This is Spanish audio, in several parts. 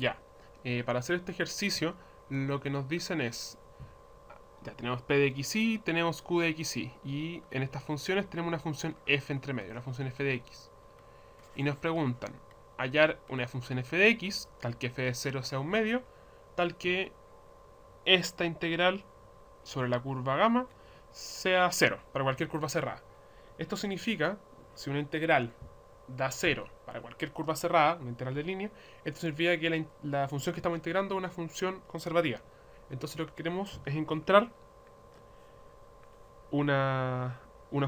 Ya. Para hacer este ejercicio, lo que nos dicen es, ya tenemos p de xy, tenemos q de xy, y en estas funciones tenemos una función f entre medio, una función f de x. Y nos preguntan hallar una función f de x, tal que f de 0 sea un medio, tal que esta integral sobre la curva gamma sea 0 para cualquier curva cerrada. Esto significa, si una integral da 0 para cualquier curva cerrada, una integral de línea, esto significa que la función que estamos integrando es una función conservativa. Entonces lo que queremos es encontrar una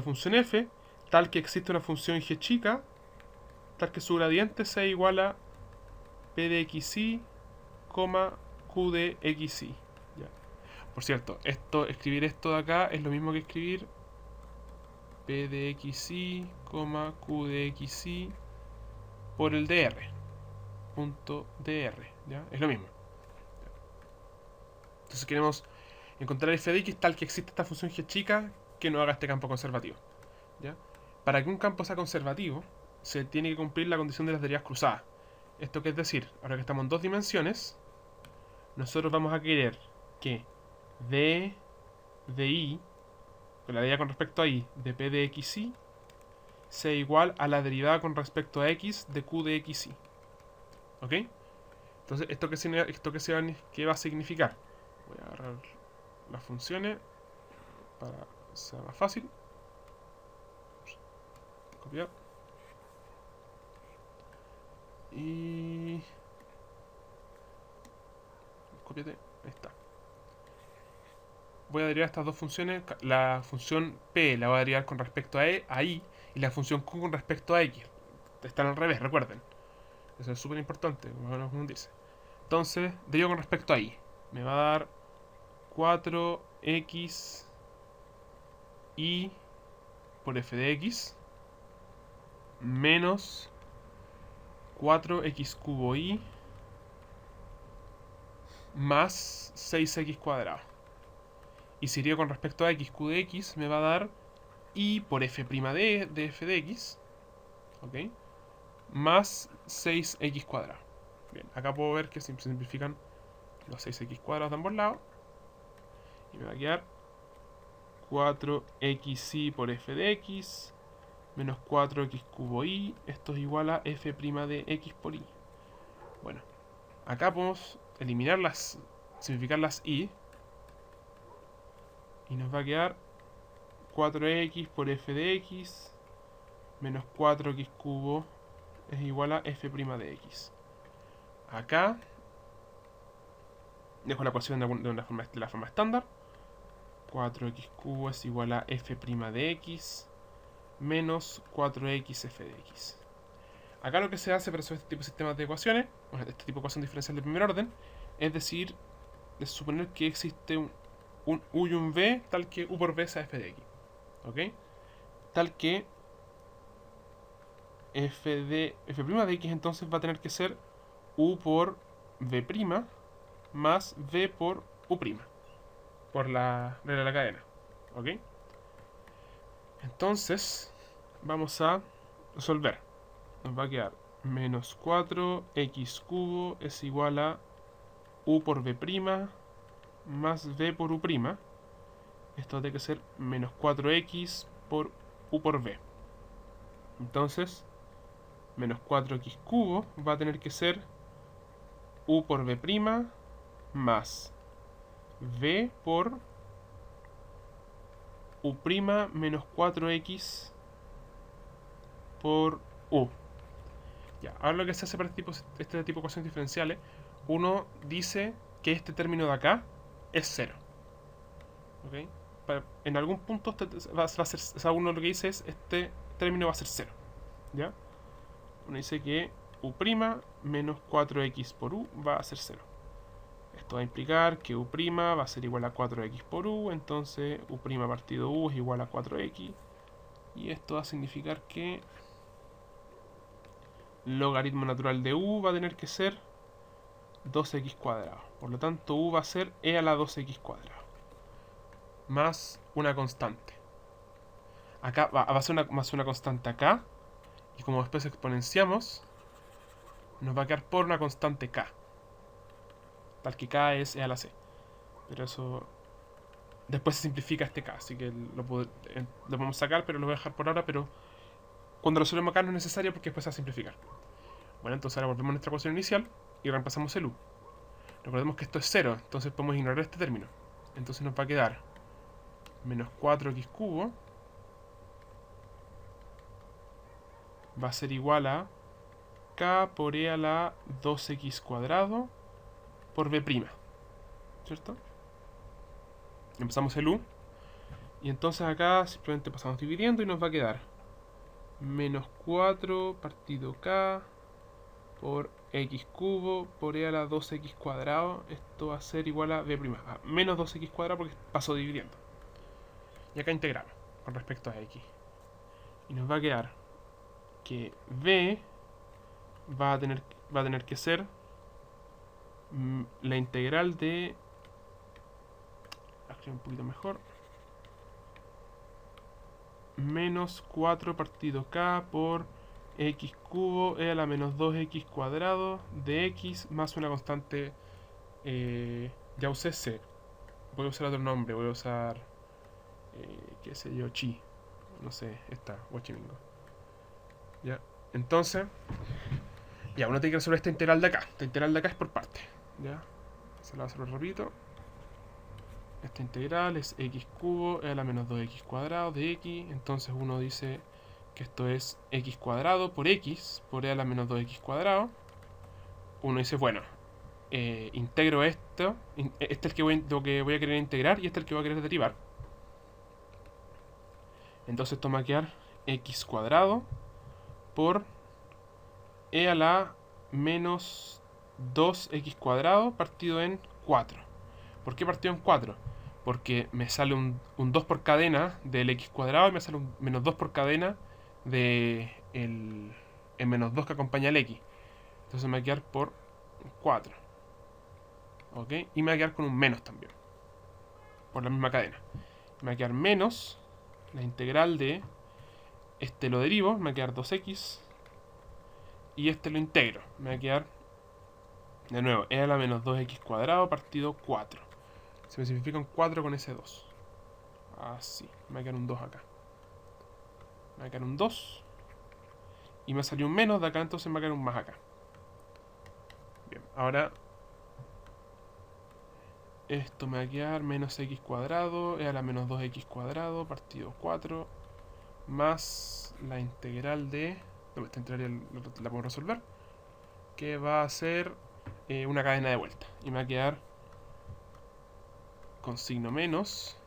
función f tal que existe una función g chica, tal que su gradiente sea igual a p de xy, q de xy. Ya. Por cierto, escribir esto de acá es lo mismo que escribir p de xy, q de xy por el dr. Punto dr, ¿ya? Es lo mismo. Entonces queremos encontrar f de x tal que existe esta función g chica que no haga este campo conservativo, ¿ya? Para que un campo sea conservativo, se tiene que cumplir la condición de las derivas cruzadas. Esto que es decir, ahora que estamos en dos dimensiones, nosotros vamos a querer que d de y, con la derivada con respecto a y, de p de xy, sea igual a la derivada con respecto a x de q de xy. ¿Ok? Entonces, ¿qué va a significar? Voy a agarrar las funciones para que sea más fácil. Copiar. Y... Copiate. Ahí está. Voy a derivar estas dos funciones. La función p la voy a derivar con respecto a y y la función q con respecto a x. Están al revés, recuerden. Eso es súper importante, como dice. Entonces, derivo con respecto a y. Me va a dar 4x y por f de x menos 4x cubo y más 6x cuadrado. Y si derivo con respecto a x, q de x me va a dar y por f' de f de x, ¿ok? Más 6x cuadrado. Bien, acá puedo ver que se simplifican los 6x cuadrados de ambos lados. Y me va a quedar 4xy por f de x menos 4x cubo y. Esto es igual a f' de x por y. Bueno, acá podemos simplificar las y. Y nos va a quedar 4x por f de x menos 4x cubo es igual a f' de x. Acá dejo la ecuación de la forma estándar. 4x cubo es igual a f' de x menos 4x f de x. Acá lo que se hace para resolver este tipo de sistemas de ecuaciones, este tipo de ecuación diferencial de primer orden, es decir, es suponer que existe un u y un v tal que u por v sea f de x. ¿Ok? Tal que f de x entonces va a tener que ser u por v' más v por u', por la regla de la cadena. ¿Ok? Entonces, vamos a resolver. Nos va a quedar menos 4x cubo es igual a u por v' más v por u'. Esto tiene que ser menos 4x por u por v. Entonces, menos 4x cubo va a tener que ser u por v' más v por u' menos 4x por u. Ya, ahora lo que se hace para este tipo de ecuaciones diferenciales, uno dice que este término de acá es 0. ¿Ok? En algún punto va a ser, o sea, uno lo que dice es este término va a ser 0. ¿Ya? Uno dice que u' menos 4x por u va a ser 0. Esto va a implicar que u' va a ser igual a 4x por u, entonces u' partido u es igual a 4x. Y esto va a significar que logaritmo natural de u va a tener que ser 2x cuadrado. Por lo tanto, u va a ser e a la 2x cuadrado. Más una constante. Acá va a ser más una constante acá. Y como después exponenciamos, nos va a quedar por una constante k. tal que K es E a la C. Pero eso después se simplifica este K, así que lo podemos sacar, pero lo voy a dejar por ahora, pero cuando lo resolvemos acá no es necesario porque después se va a simplificar. Bueno, entonces ahora volvemos a nuestra ecuación inicial y reemplazamos el U. Recordemos que esto es 0, entonces podemos ignorar este término. Entonces nos va a quedar menos 4x cubo va a ser igual a K por E a la 2x cuadrado por B', ¿cierto? Empezamos el U. Y entonces acá simplemente pasamos dividiendo y nos va a quedar menos 4 partido K por X cubo por E a la 2x cuadrado. Esto va a ser igual a B', a menos 2x cuadrado porque paso dividiendo. Y acá integramos con respecto a X. Y nos va a quedar que B va a tener que ser la integral de... Aquí un poquito mejor. Menos 4 partido K por X cubo E a la menos 2x cuadrado de X más una constante. Ya usé C. Voy a usar otro nombre. Voy a usar... qué sé yo, chi. No sé, esta, guachimingo. Ya. Entonces... Ya, uno tiene que resolver esta integral de acá. Esta integral de acá es por parte. Ya. Se la lo repito. Esta integral es x cubo e a la menos 2x cuadrado de x. Entonces uno dice que esto es x cuadrado por x por e a la menos 2x cuadrado. Uno dice, bueno, integro esto. Este es lo que voy a querer integrar y este es el que voy a querer derivar. Entonces esto me va a quedar x cuadrado por e a la menos 2x cuadrado partido en 4. ¿Por qué partido en 4? Porque me sale un 2 por cadena del x cuadrado y me sale un menos 2 por cadena de el menos 2 que acompaña al x. Entonces me va a quedar por 4. ¿Ok? Y me va a quedar con un menos también. Por la misma cadena. Me va a quedar menos la integral de este lo derivo, me va a quedar 2x. Y este lo integro. Me va a quedar de nuevo e a la menos 2x cuadrado partido 4. Se me simplifica un 4 con ese 2. Así. Me va a quedar un 2 acá. Me va a quedar un 2. Y me salió un menos de acá, entonces me va a quedar un más acá. Bien, ahora esto me va a quedar menos x cuadrado e a la menos 2x cuadrado partido 4 más la integral de... No, esta integral la puedo resolver. Que va a ser una cadena de vuelta. Y me va a quedar con signo menos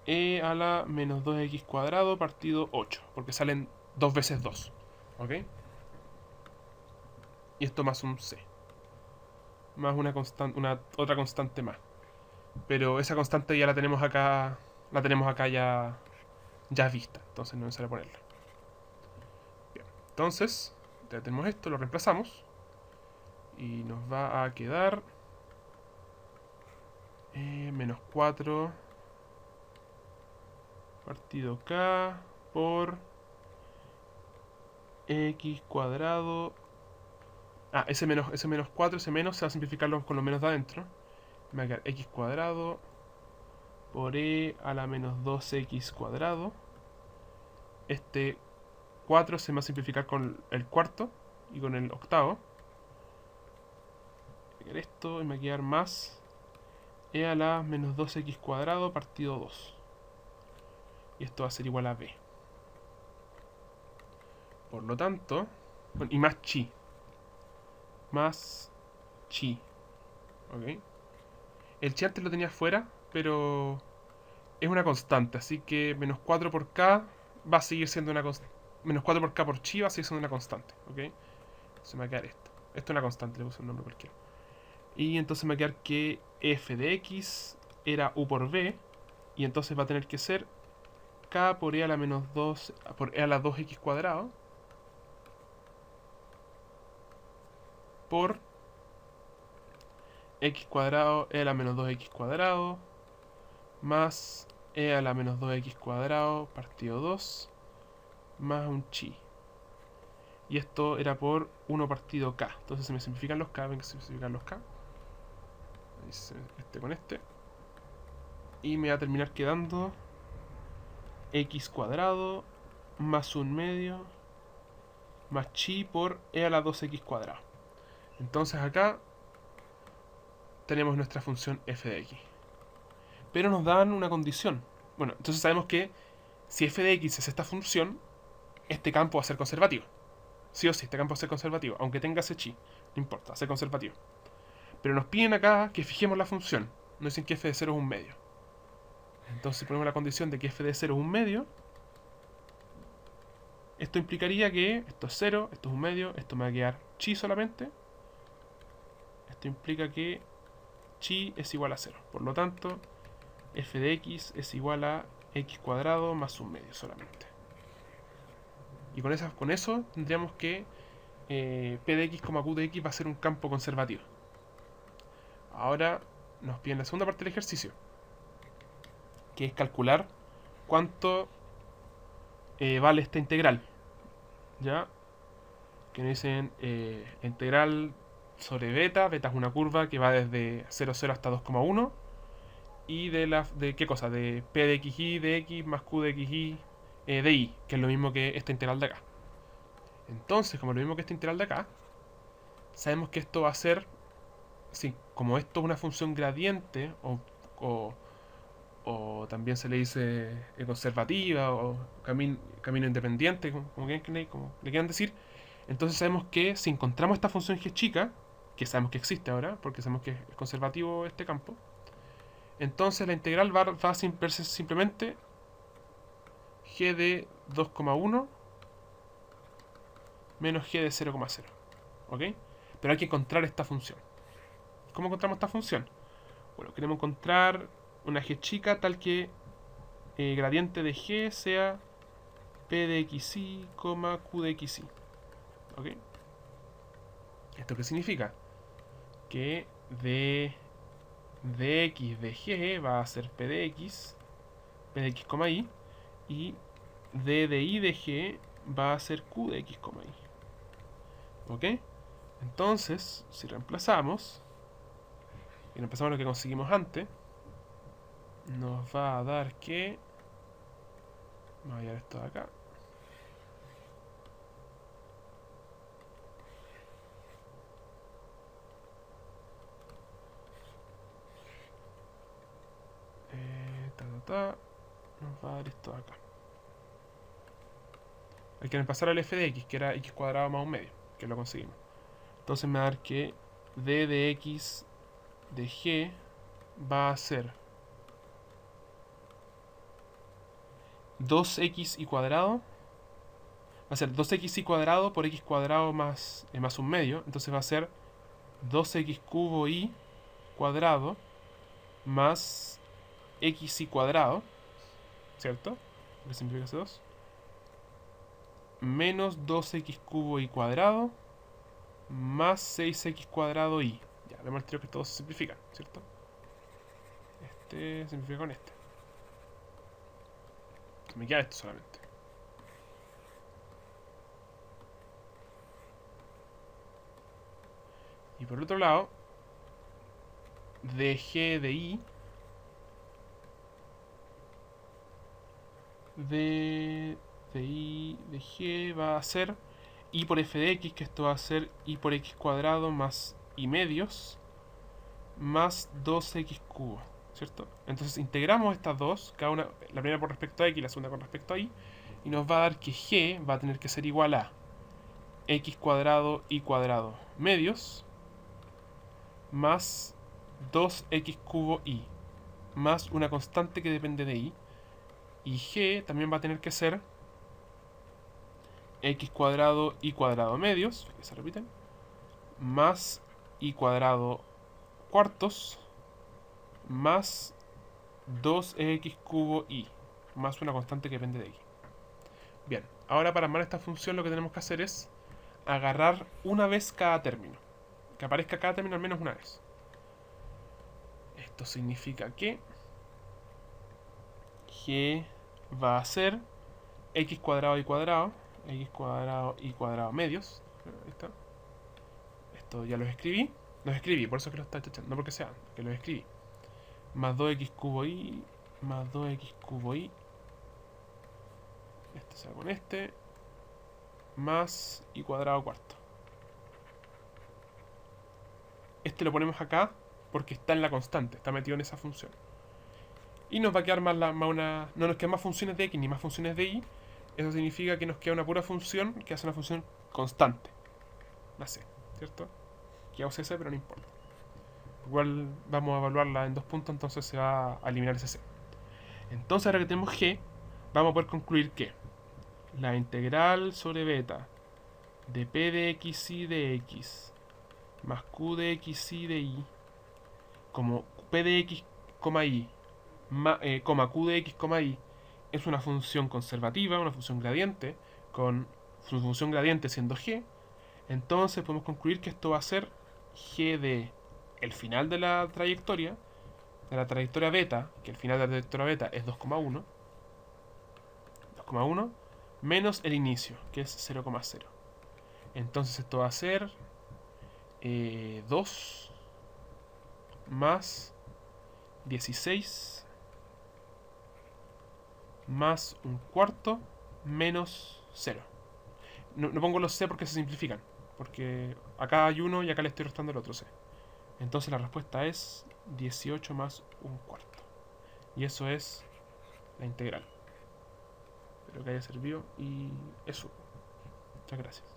e a la menos 2x cuadrado partido 8. Porque salen 2 veces 2. ¿Ok? Y esto más un c. Más una otra constante más. Pero esa constante ya la tenemos acá. La tenemos acá ya vista. Entonces no es necesario ponerla. Bien. Entonces, ya tenemos esto, lo reemplazamos. Y nos va a quedar menos 4 partido k por x cuadrado. Ese menos 4, ese menos se va a simplificar con los menos de adentro. Me va a quedar x cuadrado por e a la menos 2x cuadrado. Este 4 se me va a simplificar con el cuarto y con el octavo. Voy a quedar esto y me va a quedar más e a la menos 2x cuadrado partido 2. Y esto va a ser igual a b. Por lo tanto, bueno, y más chi. Más chi. ¿Ok? El chi antes lo tenía fuera, pero es una constante, así que menos 4 por k va a seguir siendo una constante. Menos 4 por k por chi va a seguir siendo una constante, ¿ok? Se me va a quedar esto. Esto es una constante, le puse un nombre cualquiera. Y entonces me va a quedar que f de x era u por b, y entonces va a tener que ser k por e a la menos 2, por e a la 2x cuadrado, por x cuadrado e a la menos 2x cuadrado, más e a la menos 2x cuadrado partido 2, más un chi. Y esto era por 1 partido k. Entonces se me simplifican los k. Ven que se me simplifican los k. Ahí este con este. Y me va a terminar quedando x cuadrado más 1/2 más chi por e a la 2x cuadrado. Entonces acá tenemos nuestra función f de x. Pero nos dan una condición. Bueno, entonces sabemos que si f de x es esta función, este campo va a ser conservativo. Sí o sí, este campo va a ser conservativo. Aunque tenga ese chi, no importa, va a ser conservativo. Pero nos piden acá que fijemos la función. Nos dicen que f de 0 es 1/2. Entonces si ponemos la condición de que f de 0 es 1/2, esto implicaría que esto es 0, esto es 1/2, esto me va a quedar chi solamente. Esto implica que chi es igual a 0. Por lo tanto, f de x es igual a x cuadrado más 1/2 solamente. Y con eso tendríamos que p de x, q de x va a ser un campo conservativo. Ahora nos piden la segunda parte del ejercicio, que es calcular cuánto vale esta integral. ¿Ya? Que nos dicen integral sobre beta. Beta es una curva que va desde 0,0 hasta 2,1. Y de qué cosa, de p de xy de x más q de xy de y, que es lo mismo que esta integral de acá. Entonces, como es lo mismo que esta integral de acá, sabemos que esto va a ser, sí, como esto es una función gradiente, o también se le dice conservativa, o camino independiente, como le quieran decir. Entonces sabemos que si encontramos esta función g chica, que sabemos que existe ahora, porque sabemos que es conservativo este campo, entonces la integral va a verse simplemente g de 2,1 menos g de 0,0. ¿Ok? Pero hay que encontrar esta función. ¿Cómo encontramos esta función? Bueno, queremos encontrar una g chica tal que gradiente de g sea p de xy, q de xy. ¿Ok? ¿Esto qué significa? Que de x de g va a ser p de x y, y de y de g va a ser q de x, y. ¿Ok? Entonces, si reemplazamos, y reemplazamos lo que conseguimos antes, nos va a dar que... Vamos a ver esto de acá. Nos va a dar esto de acá. Hay que reemplazar al f de x, que era x cuadrado más 1/2, que lo conseguimos. Entonces me va a dar que d de x de g va a ser 2x y cuadrado. Va a ser 2x y cuadrado por x cuadrado más 1/2. Entonces va a ser 2x cubo y cuadrado más x y cuadrado, ¿cierto? Porque simplifica ese 2. Menos 2x cubo y cuadrado más 6x cuadrado y. Ya, vemos el tiro que todos se simplifican, ¿cierto? Este se simplifica con este. Me queda esto solamente. Y por el otro lado, de g de y, de y de g va a ser y por f de x, que esto va a ser y por x cuadrado más y medios más 2x cubo, ¿cierto? Entonces integramos estas dos, cada una, la primera con respecto a x y la segunda con respecto a y nos va a dar que g va a tener que ser igual a x cuadrado y cuadrado medios más 2x cubo y más una constante que depende de y. Y g también va a tener que ser x cuadrado y cuadrado medios, que se repiten, más y cuadrado cuartos más 2x cubo y más una constante que depende de y. Bien, ahora para armar esta función lo que tenemos que hacer es agarrar una vez cada término, que aparezca cada término al menos una vez. Esto significa que g va a ser x cuadrado y cuadrado, x cuadrado y cuadrado medios. Ahí está. Esto ya los escribí. Los escribí, por eso es que los está chachando. No porque sean, que los escribí. Más 2x cubo y. Más 2x cubo y. Este se va con este. Más y cuadrado cuarto. Este lo ponemos acá porque está en la constante, está metido en esa función. Y nos va a quedar más, no nos quedan más funciones de x ni más funciones de y. Eso significa que nos queda una pura función que hace una función constante. La c, ¿cierto? Queda OCC, pero no importa. Igual vamos a evaluarla en 2 puntos, entonces se va a eliminar ese c. Entonces ahora que tenemos g, vamos a poder concluir que la integral sobre beta de p de x y de x más q de x y de y, como p de x, y, q de x, y, es una función conservativa, una función gradiente, con su función gradiente siendo g, entonces podemos concluir que esto va a ser g de el final de la trayectoria beta, que el final de la trayectoria beta es 2,1, menos el inicio, que es 0,0. Entonces esto va a ser 2 más 16 más un cuarto menos 0. No pongo los c porque se simplifican, porque acá hay uno y acá le estoy restando el otro c. Entonces la respuesta es 18 más un cuarto. Y eso es la integral. Espero que haya servido y eso. Muchas gracias.